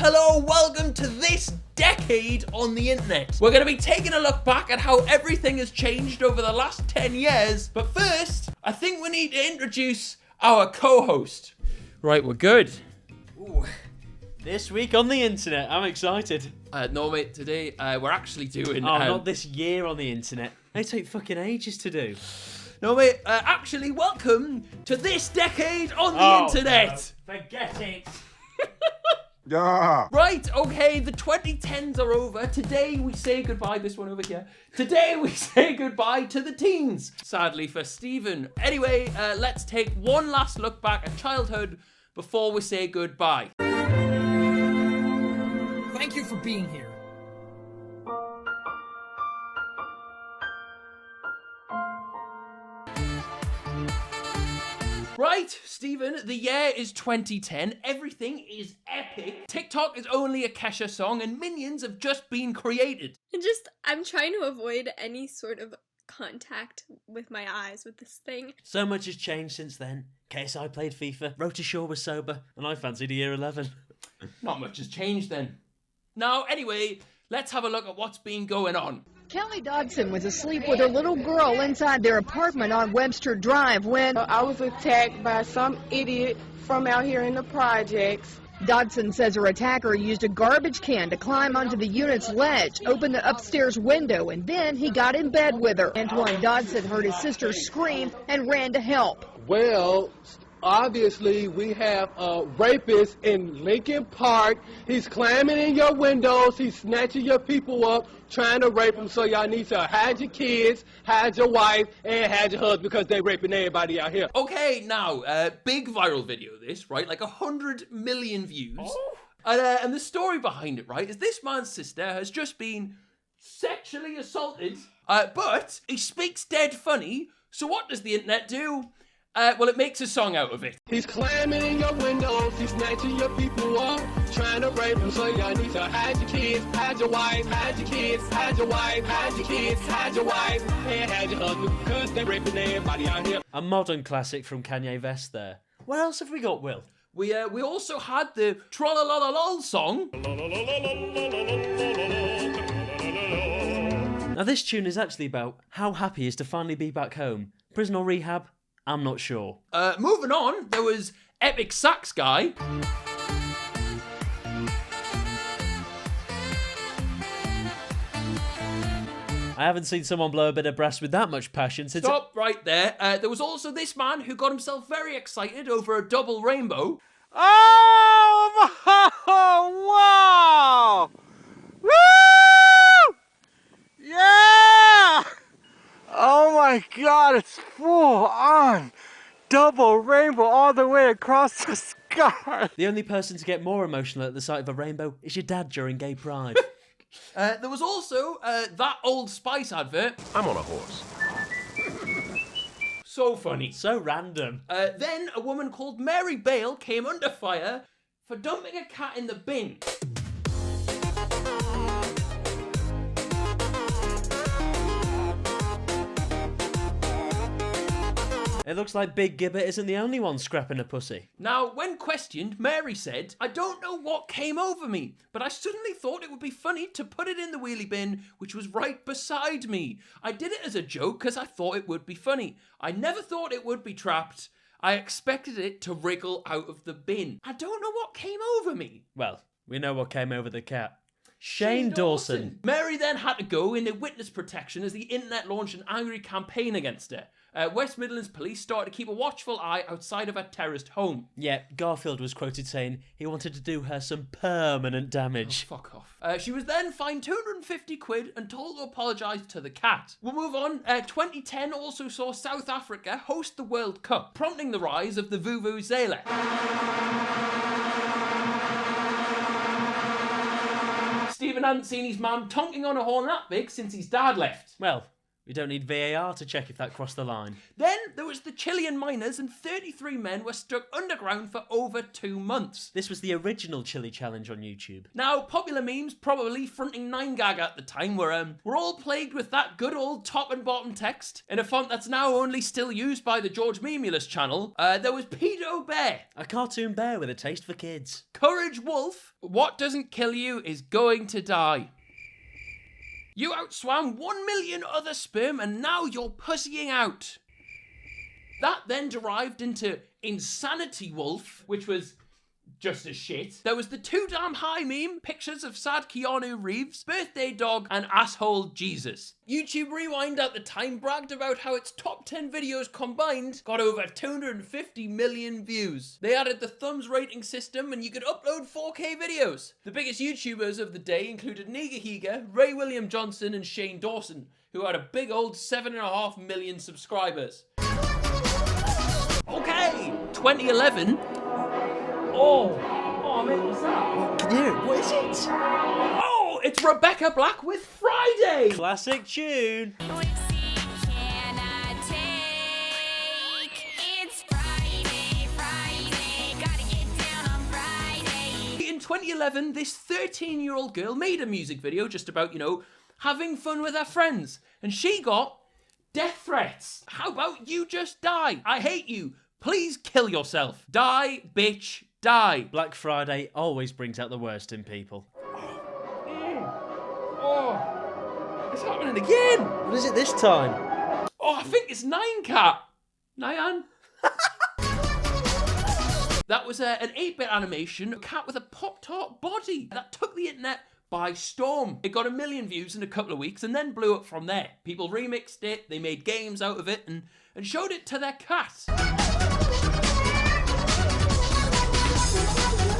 hello, welcome to this decade on the internet. We're going to be taking a look back at how everything has changed over the last 10 years. But first, I think we need to introduce our co-host. Right, we're good. Ooh. This week on the internet, I'm excited. No, mate, today we're actually doing... not this year on the internet. They take fucking ages to do. No, mate, actually, welcome to this decade on the internet. No. Forget it. Yeah. Right, okay, the 2010s are over. Today we say goodbye, this one over here. Today we say goodbye to the teens. Sadly for Stephen. Anyway, let's take one last look back at childhood before we say goodbye. Thank you for being here. Right, Stephen, the year is 2010. Everything is epic. TikTok is only a Kesha song and Minions have just been created. I'm trying to avoid any sort of contact with my eyes with this thing. So much has changed since then. KSI played FIFA, Rota Shaw was sober, and I fancied a year 11. Not much has changed then. Now, anyway, let's have a look at what's been going on. Kelly Dodson was asleep with her little girl inside their apartment on Webster Drive when I was attacked by some idiot from out here in the projects. Dodson says her attacker used a garbage can to climb onto the unit's ledge, open the upstairs window, and then he got in bed with her. Antoine Dodson heard his sister scream and ran to help. Well, obviously, we have a rapist in Lincoln Park. He's climbing in your windows. He's snatching your people up, trying to rape them. So y'all need to hide your kids, hide your wife, and hide your husband because they're raping everybody out here. Okay, now, big viral video this, right? Like 100 million views. Oh. And the story behind it, right, is this man's sister has just been sexually assaulted, but he speaks dead funny. So what does the internet do? Well, it makes a song out of it. He's climbing in your windows, he's snatching your people up, trying to rape them, so y'all need to hide your kids, hide your wife, hide your kids, hide your wife, hide your kids, hide your wife, and hide your husband, because they're raping everybody out here. A modern classic from Kanye West there. What else have we got, Will? We also had the Trollalalalol song. Now this tune is actually about how happy he is to finally be back home. Prison or rehab? I'm not sure. Moving on, there was Epic Sax Guy. I haven't seen someone blow a bit of brass with that much passion since... Stop right there. There was also this man who got himself very excited over a double rainbow. Oh, wow! Woo! Yeah! Oh my God, it's full on double rainbow all the way across the sky. The only person to get more emotional at the sight of a rainbow is your dad during Gay Pride. There was also that Old Spice advert. I'm on a horse. So funny. So random. Then a woman called Mary Bale came under fire for dumping a cat in the bin. It looks like Big Gibbet isn't the only one scrapping a pussy. Now, when questioned, Mary said, "I don't know what came over me, but I suddenly thought it would be funny to put it in the wheelie bin, which was right beside me. I did it as a joke because I thought it would be funny. I never thought it would be trapped. I expected it to wriggle out of the bin. I don't know what came over me." Well, we know what came over the cat. Shane Dawson. Mary then had to go into witness protection as the internet launched an angry campaign against her. West Midlands police started to keep a watchful eye outside of her terraced home. Yeah, Garfield was quoted saying he wanted to do her some permanent damage. Oh, fuck off. She was then fined 250 quid and told to apologise to the cat. We'll move on. 2010 also saw South Africa host the World Cup, prompting the rise of the Vuvuzela. Stephen hadn't seen his mum tonking on a horn that big since his dad left. Well, we don't need VAR to check if that crossed the line. Then there was the Chilean miners, and 33 men were stuck underground for over 2 months. This was the original Chili Challenge on YouTube. Now, popular memes, probably fronting 9gag at the time, were all plagued with that good old top and bottom text in a font that's now only still used by the George Memulus channel. There was Pedo Bear, A cartoon bear with a taste for kids. Courage Wolf, what doesn't kill you is going to die. You outswam 1 million other sperm and now you're pussying out. That then derived into Insanity Wolf, which was just as shit. There was the Too Damn High meme, pictures of sad Keanu Reeves, birthday dog, and asshole Jesus. YouTube Rewind at the time bragged about how its top 10 videos combined got over 250 million views. They added the thumbs rating system and you could upload 4K videos. The biggest YouTubers of the day included Nigahiga, Ray William Johnson, and Shane Dawson, who had a big old 7.5 million subscribers. Okay, 2011. Oh, mate, what's that? Can you hear it? What is it? Oh, it's Rebecca Black with Friday! Classic tune. In 2011, this 13-year-old girl made a music video just about, having fun with her friends. And she got death threats. How about you just die? I hate you. Please kill yourself. Die, bitch, die. Black Friday always brings out the worst in people. Oh, it's happening again. What is it this time? Oh, I think it's Ninecat. Nyan. That was an 8-bit animation, a cat with a Pop-Tart body that took the internet by storm. It got 1 million views in a couple of weeks and then blew up from there. People remixed it, they made games out of it and showed it to their cat.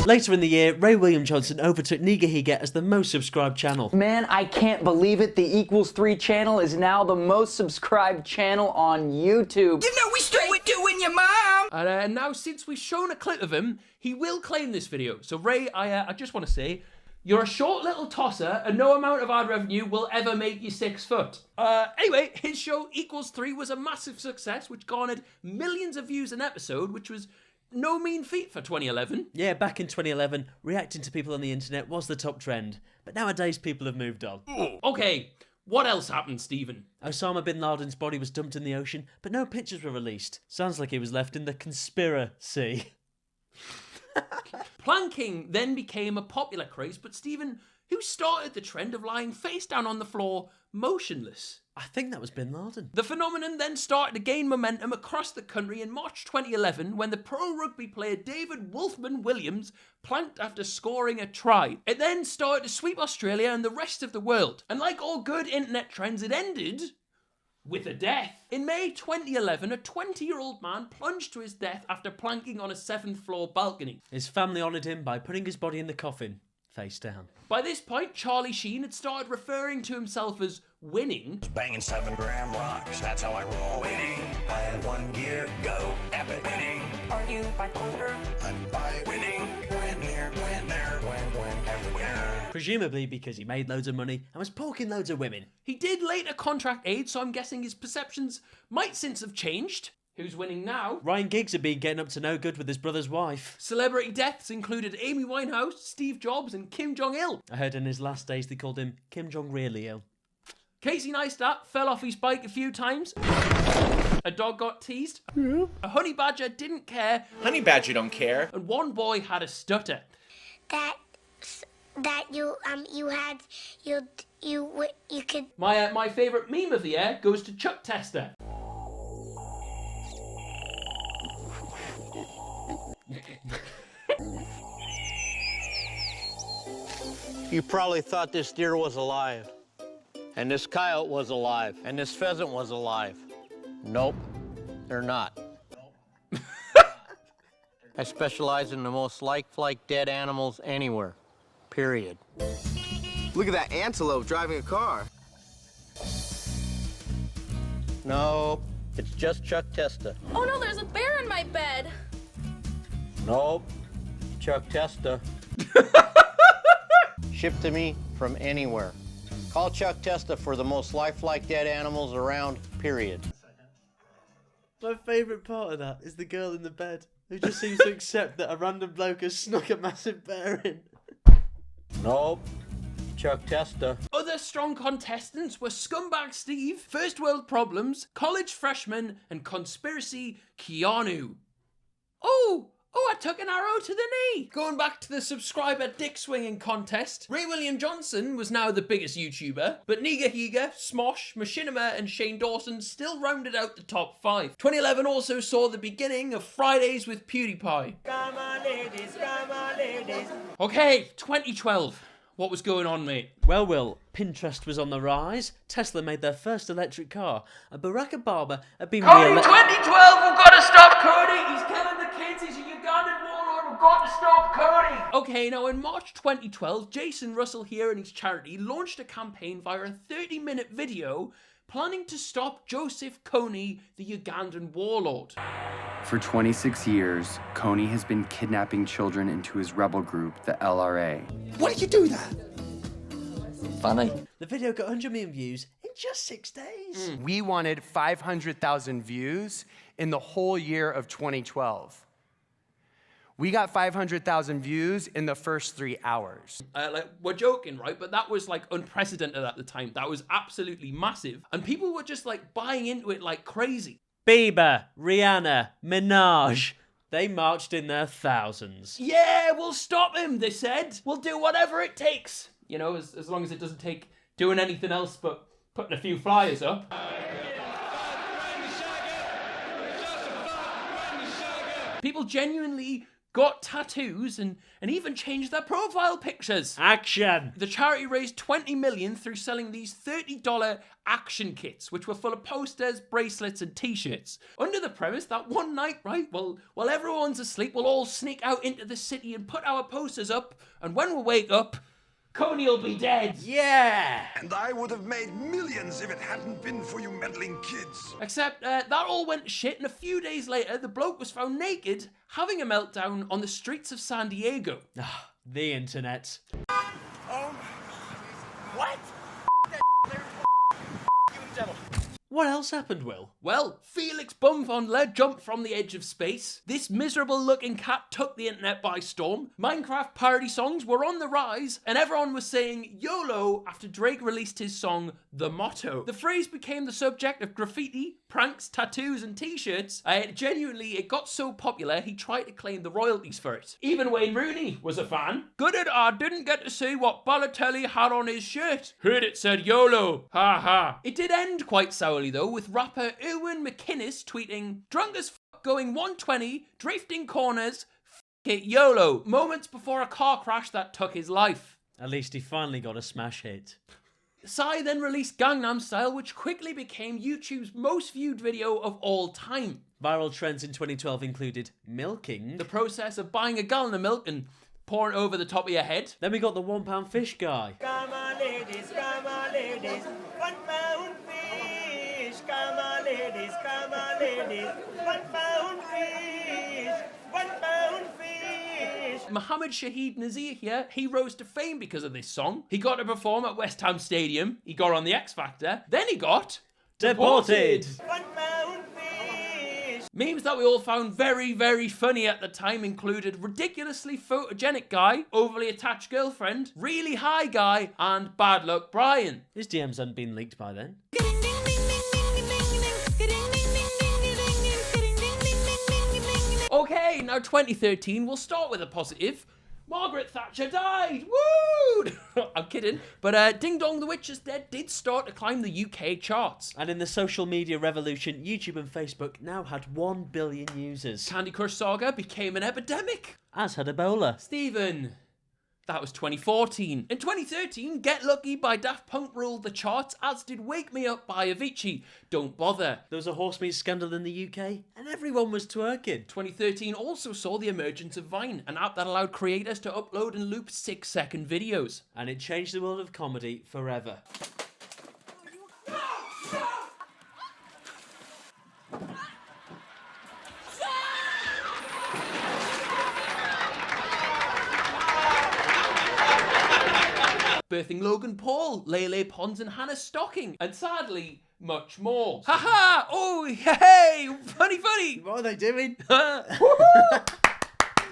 Later in the year, Ray William Johnson overtook Nigahiga as the most subscribed channel. Man, I can't believe it. The Equals 3 channel is now the most subscribed channel on YouTube. You know we straight with doing your mom. And now, since we've shown a clip of him, he will claim this video. So Ray, I just want to say, you're a short little tosser and no amount of ad revenue will ever make you 6 foot. Anyway, his show Equals 3 was a massive success, which garnered millions of views an episode, which was no mean feat for 2011. Yeah, back in 2011, reacting to people on the internet was the top trend. But nowadays, people have moved on. Okay, what else happened, Stephen? Osama bin Laden's body was dumped in the ocean, but no pictures were released. Sounds like he was left in the conspiracy. Planking then became a popular craze, but Stephen, who started the trend of lying face down on the floor, motionless? I think that was bin Laden. The phenomenon then started to gain momentum across the country in March 2011 when the pro rugby player David Wolfman Williams planked after scoring a try. It then started to sweep Australia and the rest of the world. And like all good internet trends, it ended with a death. In May 2011, a 20-year-old man plunged to his death after planking on a 7th floor balcony. His family honoured him by putting his body in the coffin, face down. By this point, Charlie Sheen had started referring to himself as winning. Banging 7-gram rocks, that's how I roll. Winning, I had 1 gear, go, epic. Winning, are you bipolar? I'm bi. Winning, win here, win there, win everywhere. Presumably because he made loads of money and was porking loads of women. He did later contract AIDS, so I'm guessing his perceptions might since have changed. Who's winning now? Ryan Giggs had been getting up to no good with his brother's wife. Celebrity deaths included Amy Winehouse, Steve Jobs, and Kim Jong-il. I heard in his last days they called him Kim Jong-really ill. Casey Neistat fell off his bike a few times. A dog got teased. A honey badger didn't care. Honey badger don't care. And one boy had a stutter. That you could. My favourite meme of the year goes to Chuck Tester. You probably thought this deer was alive, and this coyote was alive, and this pheasant was alive. Nope, they're not. I specialize in the most lifelike dead animals anywhere, period. Look at that antelope driving a car. Nope, it's just Chuck Testa. Oh no, there's a bear in my bed. Nope, Chuck Testa. Shipped to me from anywhere. Call Chuck Testa for the most lifelike dead animals around, period. My favourite part of that is the girl in the bed who just seems to accept that a random bloke has snuck a massive bear in. Nope. Chuck Testa. Other strong contestants were Scumbag Steve, First World Problems, College Freshman, and Conspiracy Keanu. Oh, I took an arrow to the knee. Going back to the subscriber dick swinging contest, Ray William Johnson was now the biggest YouTuber, but Niga Higa, Smosh, Machinima, and Shane Dawson still rounded out the top 5. 2011 also saw the beginning of Fridays with PewDiePie. Come on, ladies, come on, ladies. Okay, 2012. What was going on, mate? Well, Will, Pinterest was on the rise, Tesla made their first electric car, and Barack Obama had been Cody, 2012, we've got to stop Cody! He's killing the kids, he's a Ugandan warlord, we've got to stop Cody! Okay, now in March 2012, Jason Russell here and his charity launched a campaign via a 30-minute video planning to stop Joseph Kony, the Ugandan warlord. For 26 years, Kony has been kidnapping children into his rebel group, the LRA. Why did you do that? Funny. The video got 100 million views in just 6 days. We wanted 500,000 views in the whole year of 2012. We got 500,000 views in the first 3 hours. We're joking, right? But that was like unprecedented at the time. That was absolutely massive. And people were just like buying into it like crazy. Bieber, Rihanna, Minaj. They marched in their thousands. Yeah, we'll stop him, they said. We'll do whatever it takes. You know, as long as it doesn't take doing anything else but putting a few flyers up. People genuinely got tattoos and even changed their profile pictures. Action! The charity raised $20 million through selling these $30 action kits, which were full of posters, bracelets, and t-shirts. Under the premise that one night, right, well, while everyone's asleep, we'll all sneak out into the city and put our posters up, and when we wake up, Kony will be dead. Yeah! And I would have made millions if it hadn't been for you meddling kids. Except that all went to shit, and a few days later, the bloke was found naked, having a meltdown on the streets of San Diego. The internet. What? What else happened, Will? Well, Felix Bumfondler jumped from the edge of space. This miserable-looking cat took the internet by storm. Minecraft parody songs were on the rise, and everyone was saying YOLO after Drake released his song The Motto. The phrase became the subject of graffiti, pranks, tattoos, and t-shirts. Genuinely, it got so popular, he tried to claim the royalties for it. Even Wayne Rooney was a fan. Gutted I didn't get to see what Balotelli had on his shirt. Heard it said YOLO. Ha ha. It did end quite sourly though, with rapper Erwin McInnes tweeting, "Drunk as fuck going 120, drifting corners, f it YOLO," moments before a car crash that took his life. At least he finally got a smash hit. Psy then released Gangnam Style, which quickly became YouTube's most viewed video of all time. Viral trends in 2012 included milking, the process of buying a gallon of milk and pouring it over the top of your head. Then we got the £1 fish guy. Come on ladies, £1 fish. Come on ladies, £1 fish. £1 fish. Mohammed Shahid Nazir here, he rose to fame because of this song. He got to perform at West Ham Stadium, he got on the X Factor, then he got deported. £1 fish. Memes that we all found very, very funny at the time included ridiculously photogenic guy, overly attached girlfriend, really high guy, and bad luck Brian. His DMs hadn't been leaked by then. Okay, now 2013, we'll start with a positive. Margaret Thatcher died! Woo! I'm kidding. But Ding Dong the Witch is Dead did start to climb the UK charts. And in the social media revolution, YouTube and Facebook now had 1 billion users. Candy Crush Saga became an epidemic. As had Ebola. Stephen, that was 2014. In 2013, Get Lucky by Daft Punk ruled the charts, as did Wake Me Up by Avicii. Don't bother. There was a horse meat scandal in the UK, and everyone was twerking. 2013 also saw the emergence of Vine, an app that allowed creators to upload and loop 6-second videos. And it changed the world of comedy forever. Birthing Logan Paul, Lele Pons and Hannah Stocking. And sadly, much more. Haha! Oh, hey! Funny, funny! What are they doing?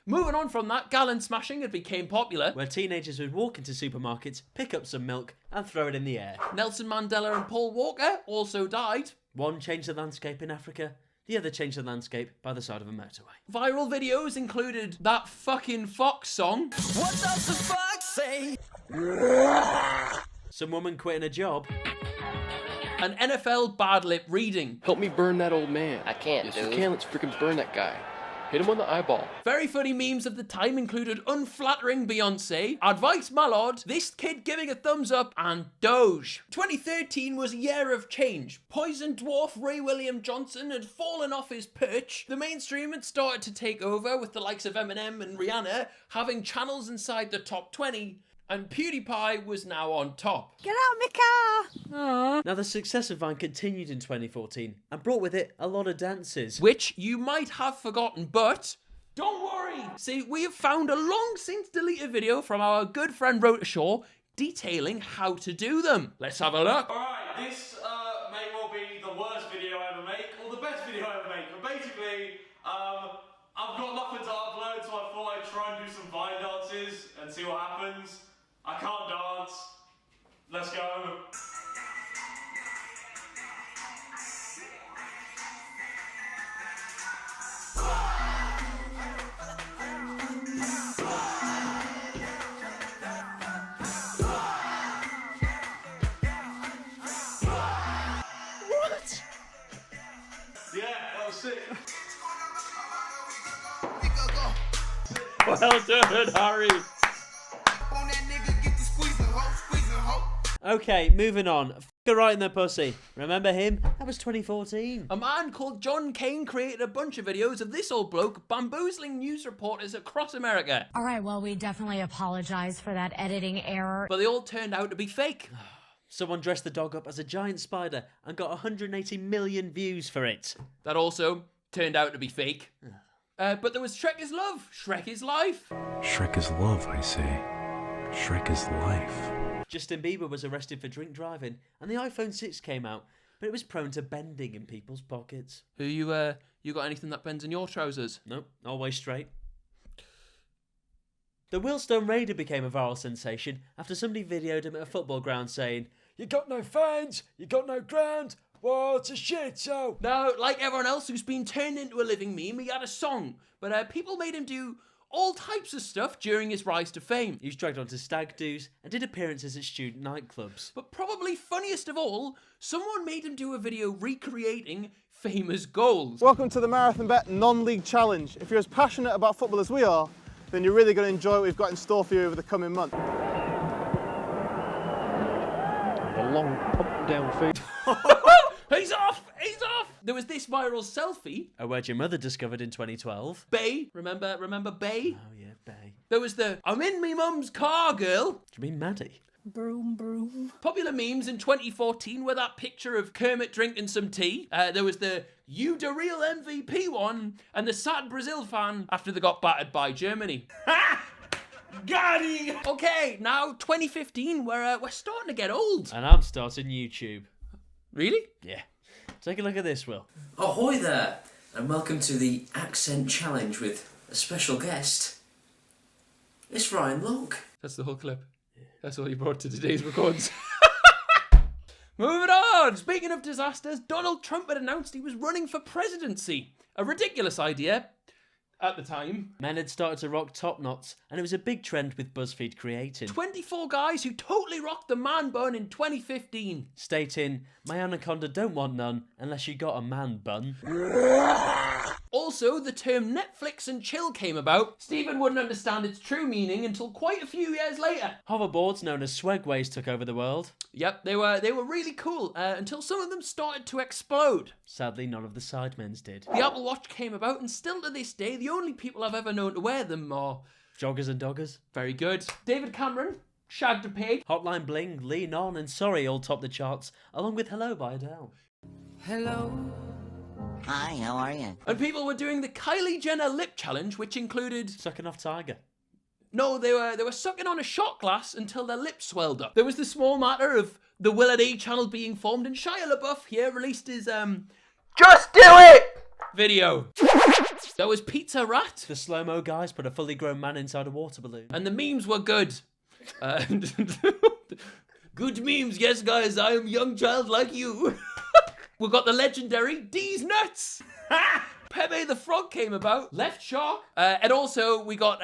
Moving on from that, gallon smashing had became popular. Where teenagers would walk into supermarkets, pick up some milk, and throw it in the air. Nelson Mandela and Paul Walker also died. One changed the landscape in Africa, the other changed the landscape by the side of a motorway. Viral videos included that fucking Fox song. What does the fox say? Some woman quitting a job. An NFL bad lip reading. Help me burn that old man. I can't, yes, dude. you can. Let's freaking burn that guy. Hit him on the eyeball. Very funny memes of the time included unflattering Beyonce, advice my lord, this kid giving a thumbs up, and Doge. 2013 was a year of change. Poison dwarf Ray William Johnson had fallen off his perch. The mainstream had started to take over with the likes of Eminem and Rihanna having channels inside the top 20. And PewDiePie was now on top. Get out my car! Now the success of Vine continued in 2014 and brought with it a lot of dances. Which you might have forgotten, but don't worry! See, we have found a long since deleted video from our good friend Rotashaw detailing how to do them. Let's have a look. Alright, this may well be the worst video I ever make, or the best video I ever make, but basically, I've got nothing to upload, so I thought I'd try and do some Vine dances and see what happens. I can't dance. Let's go. What? Yeah, that was sick. Well done, Harry. Okay, moving on. F*** right in the pussy. Remember him? That was 2014. A man called John Kane created a bunch of videos of this old bloke bamboozling news reporters across America. All right, well, we definitely apologize for that editing error. But they all turned out to be fake. Someone dressed the dog up as a giant spider and got 180 million views for it. That also turned out to be fake. But there was Shrek is Love, Shrek is Life. Shrek is love, I say. Shrek is life. Justin Bieber was arrested for drink driving, and the iPhone 6 came out, but it was prone to bending in people's pockets. Who you got anything that bends in your trousers? Nope, always straight. The Willstone Raider became a viral sensation after somebody videoed him at a football ground saying, "You got no fans, you got no ground, what a shit show." Now, like everyone else who's been turned into a living meme, he had a song, but people made him do all types of stuff during his rise to fame. He was dragged onto stag do's and did appearances at student nightclubs. But probably funniest of all, someone made him do a video recreating famous goals. Welcome to the Marathon Bet Non-League Challenge. If you're as passionate about football as we are, then you're really going to enjoy what we've got in store for you over the coming month. A long pump down feed. He's off! He's off! There was this viral selfie. A word your mother discovered in 2012. Bay. Remember Bay? Oh yeah, Bay. There was the I'm in me mum's car girl. Do you mean Maddie? Broom, broom. Popular memes in 2014 were that picture of Kermit drinking some tea. There was the You the Real MVP one, and the sad Brazil fan after they got battered by Germany. Ha! Got him! Okay, now 2015, we're starting to get old. And I'm starting YouTube. Really? Yeah. Take a look at this, Will. Ahoy there, and welcome to the Accent Challenge with a special guest. It's Ryan Locke. That's the whole clip. That's all you brought to today's records. Moving on! Speaking of disasters, Donald Trump had announced he was running for presidency. A ridiculous idea at the time. Men had started to rock top knots, and it was a big trend with BuzzFeed creating. 24 guys who totally rocked the man bun in 2015. Stating, my anaconda don't want none unless you got a man bun. Also, the term Netflix and chill came about. Stephen wouldn't understand its true meaning until quite a few years later. Hoverboards known as Swegways took over the world. Yep, they were really cool until some of them started to explode. Sadly, none of the Sidemen's did. The Apple Watch came about, and still to this day, the only people I've ever known to wear them are joggers and doggers. Very good. David Cameron, Shagged a Pig. Hotline Bling, Lean On, and Sorry all topped the charts, along with Hello by Adele. Hello. Hi, how are you? And people were doing the Kylie Jenner lip challenge, which included sucking off Tiger. No, they were sucking on a shot glass until their lips swelled up. There was the small matter of the WillNE channel being formed, and Shia LaBeouf here released his Just do it! video. That was Pizza Rat. The slow-mo guys put a fully grown man inside a water balloon. And the memes were good. Good memes, yes guys, I am a young child like you. We've got the legendary D's Nuts. Pepe the Frog came about. Left Shark. And also we got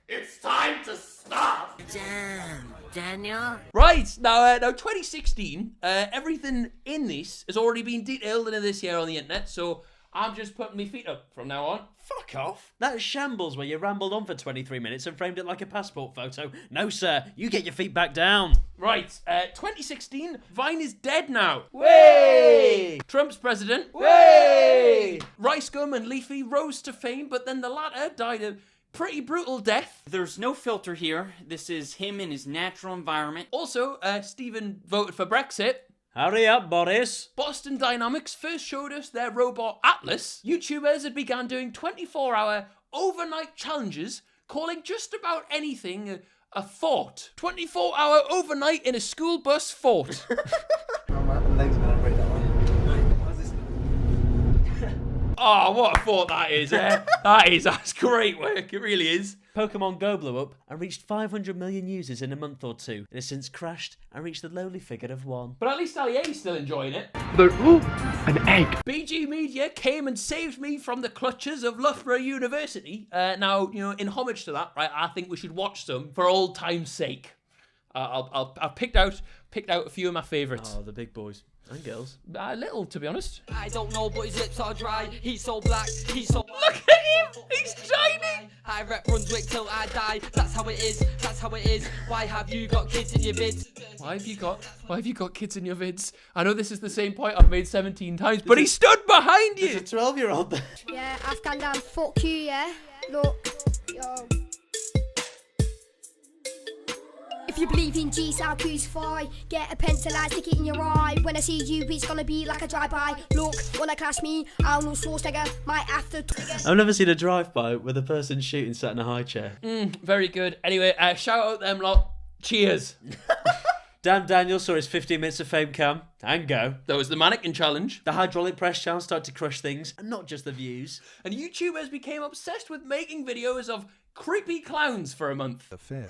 It's time to stop. Damn, Daniel. Right, now 2016, everything in this has already been detailed into this year on the internet, so I'm just putting my feet up from now on. Fuck off. That shambles where you rambled on for 23 minutes and framed it like a passport photo. No, sir. You get your feet back down. Right, 2016, Vine is dead now. Way! Trump's president. Way! Rice Gum and Leafy rose to fame, but then the latter died a pretty brutal death. There's no filter here. This is him in his natural environment. Also, Stephen voted for Brexit. Hurry up, Boris. Boston Dynamics first showed us their robot Atlas. YouTubers had begun doing 24-hour overnight challenges, calling just about anything a fort. 24-hour overnight in a school bus fort. Oh, what a thought that is, eh? That's great work, it really is. Pokemon Go blew up and reached 500 million users in a month or two. It has since crashed and reached the lowly figure of 1. But at least Alie's still enjoying it. An egg. BG Media came and saved me from the clutches of Loughborough University. Now, you know, in homage to that, right, I think we should watch some for old time's sake. I've picked out a few of my favourites. Oh, the big boys. And girls. A little, to be honest. I don't know, but his lips are dry. He's so black, he's so... Look at him! He's shiny! I rep Brunswick till I die. That's how it is, that's how it is. Why have you got kids in your vids? Why have you got kids in your vids? I know this is the same point I've made 17 times, but he stood behind you! There's a 12-year-old there. Yeah, Afghan Dan, fuck you, yeah? Look, yo. If you believe in Jesus, I'll crucify. Get a pencilized ticket in your eye. When I see you, it's gonna be like a drive-by. Look, wanna clash me? I'm no Schwarzenegger. My after. I've never seen a drive-by with a person shooting sat in a high chair. Very good. Anyway, shout out them lot. Cheers. Dan Daniel saw his 15 minutes of fame come and go. There was the mannequin challenge. The hydraulic press challenge started to crush things, and not just the views. And YouTubers became obsessed with making videos of creepy clowns for a month. The 5th.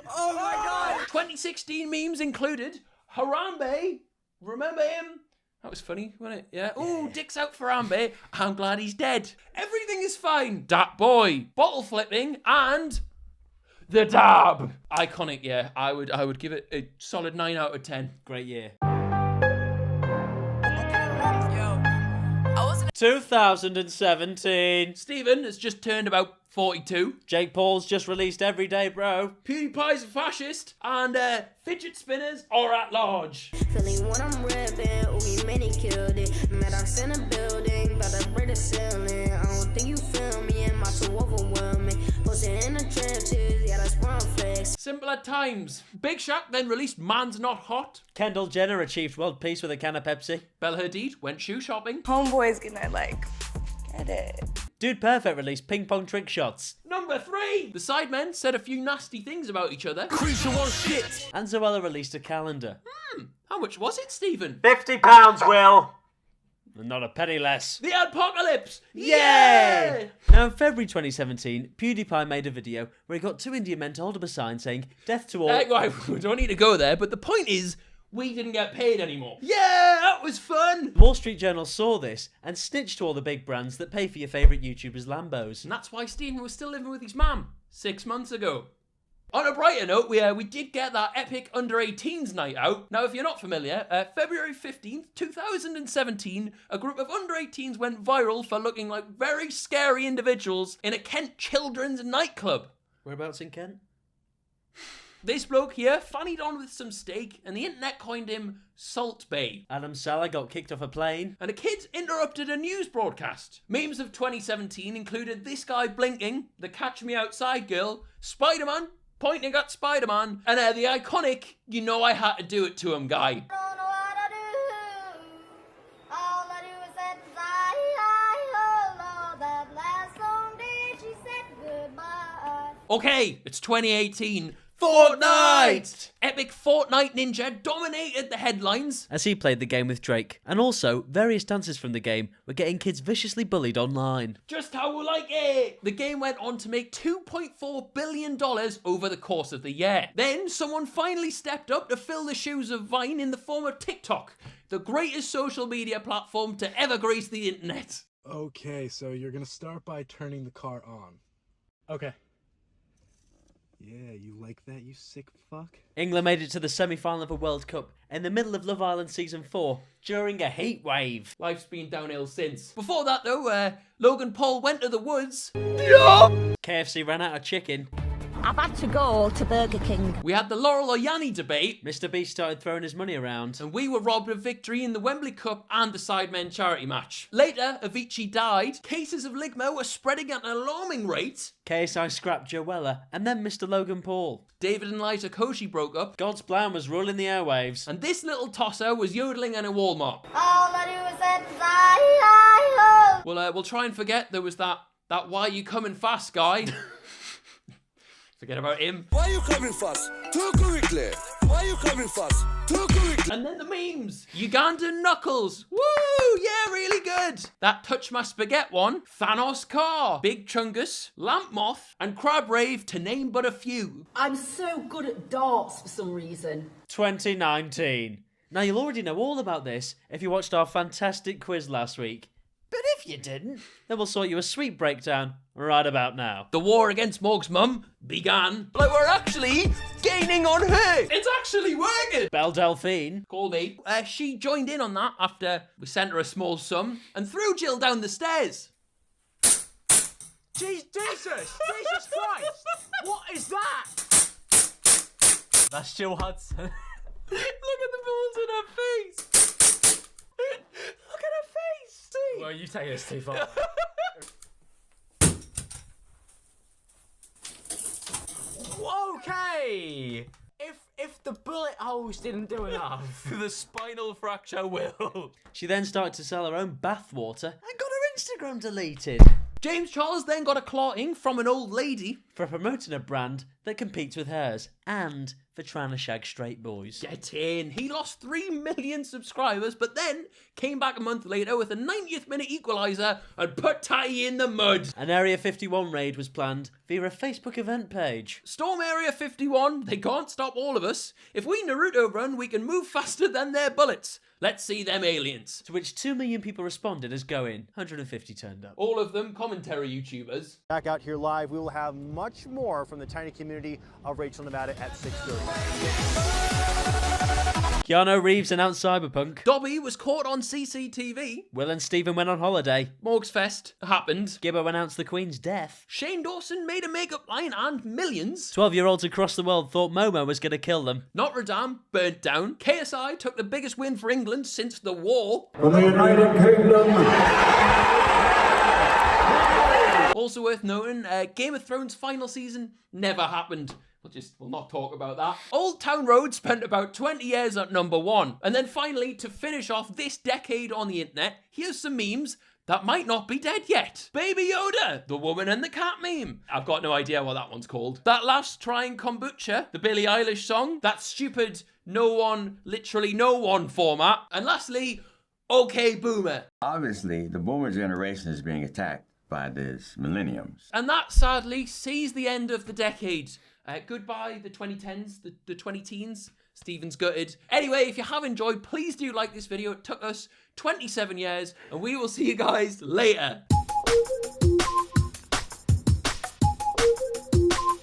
Oh my god! 2016 memes included Harambe. Remember him? That was funny, wasn't it? Yeah. Oh, Dick's out for Harambe. I'm glad he's dead. Everything is fine. Dat boy. Bottle flipping and the dab. Iconic, yeah. I would give it a solid 9 out of 10. Great year. Yo, I wasn't... 2017. Stephen has just turned about 42. Jake Paul's just released Everyday Bro. PewDiePie's a fascist. And fidget spinners are at large. Feeling what I'm ripping, we many killed it. Met us in a building, about to break the ceiling. I don't think you feel me, and my too overwhelming. Posted in the trenches, yeah, that's where I'm flex. Simpler times. Big Shaq then released Man's Not Hot. Kendall Jenner achieved world peace with a can of Pepsi. Bella Hadid went shoe shopping. Homeboy's gonna, like, get it. Dude Perfect released ping pong trick shots. Number 3. The Sidemen said a few nasty things about each other. Creature won't shit! And Zoella released a calendar. How much was it, Stephen? £50, Will. Not a penny less. The Apocalypse! Yay! Now, in February 2017, PewDiePie made a video where he got 2 Indian men to hold up a sign saying, "Death to all..." Right, we don't need to go there, but the point is, we didn't get paid anymore. Yeah, that was fun! The Wall Street Journal saw this and snitched to all the big brands that pay for your favourite YouTubers' Lambos. And that's why Stephen was still living with his mum 6 months ago. On a brighter note, we did get that epic under-18s night out. Now, if you're not familiar, February 15th, 2017, a group of under-18s went viral for looking like very scary individuals in a Kent children's nightclub. Whereabouts in Kent? This bloke here fannied on with some steak, and the internet coined him Salt Bae. Adam Sala got kicked off a plane. And a kid interrupted a news broadcast. Memes of 2017 included this guy blinking, the Catch Me Outside girl, Spider-Man pointing at Spider-Man, and the iconic "You Know I Had to Do It to Him" guy. Okay, it's 2018. Fortnite! Epic Fortnite Ninja dominated the headlines as he played the game with Drake. And also, various dances from the game were getting kids viciously bullied online. Just how we like it! The game went on to make $2.4 billion over the course of the year. Then, someone finally stepped up to fill the shoes of Vine in the form of TikTok, the greatest social media platform to ever grace the internet. Okay, so you're gonna start by turning the car on. Okay. Yeah, you like that, you sick fuck? England made it to the semi-final of a World Cup in the middle of Love Island Season 4 during a heat wave. Life's been downhill since. Before that though, Logan Paul went to the woods. KFC ran out of chicken. I've had to go to Burger King. We had the Laurel or Yanni debate. Mr. Beast started throwing his money around. And we were robbed of victory in the Wembley Cup and the Sidemen charity match. Later, Avicii died. Cases of ligma were spreading at an alarming rate. KSI scrapped Joella and then Mr. Logan Paul. David and Liza Koshy broke up. God's plan was ruling the airwaves. And this little tosser was yodeling in a Walmart. All I do is say, Well, we'll try and forget there was that why you coming fast guy. Forget about him. Why you coming fast? Too quickly. Why you coming fast? Too quickly. And then the memes. Ugandan Knuckles. Woo! Yeah, really good. That Touch My Spaghetti one. Thanos Car. Big Chungus. Lamp Moth. And Crab Rave, to name but a few. I'm so good at darts for some reason. 2019. Now, you'll already know all about this if you watched our fantastic quiz last week. But if you didn't, then we'll sort you a sweet breakdown right about now. The war against Morg's mum began, but we're actually gaining on her. It's actually working. Belle Delphine. Call me. She joined in on that after we sent her a small sum and threw Jill down the stairs. Jesus Christ! What is that? That's Jill Hudson. Look at the balls in her face. Look at her face. See? Well, you take this too far. Okay. If the bullet holes didn't do enough, The spinal fracture will. She then started to sell her own bathwater and got her Instagram deleted. James Charles then got a clotting from an old lady for promoting a brand that competes with hers and for trying to shag straight boys. Get in. He lost 3 million subscribers, but then came back a month later with a 90th minute equaliser and put Tatty in the mud. An Area 51 raid was planned via a Facebook event page. Storm Area 51, they can't stop all of us. If we Naruto run, we can move faster than their bullets. Let's see them aliens. To which 2 million people responded as going, 150 turned up. All of them commentary YouTubers. Back out here live, we will have much more from the tiny community of Rachel, Nevada at 6:30. Keanu Reeves announced Cyberpunk. Dobby was caught on CCTV. Will and Stephen went on holiday. Morgs Fest happened. Gibbo announced the Queen's death. Shane Dawson made a makeup line and millions. 12-year-olds across the world thought Momo was going to kill them. Notre Dame burnt down. KSI took the biggest win for England since the war. For the United Kingdom. Also worth noting, Game of Thrones final season never happened. We'll not talk about that. Old Town Road spent about 20 years at #1. And then finally, to finish off this decade on the internet, here's some memes that might not be dead yet. Baby Yoda, the woman and the cat meme. I've got no idea what that one's called. That last trying kombucha, the Billie Eilish song, that stupid literally no one format. And lastly, OK Boomer. Obviously, the boomer generation is being attacked by this millenniums. And that sadly sees the end of the decade. Goodbye, the 2010's, the 2010's. Stephen's gutted. Anyway, if you have enjoyed, please do like this video. It took us 27 years, and we will see you guys later.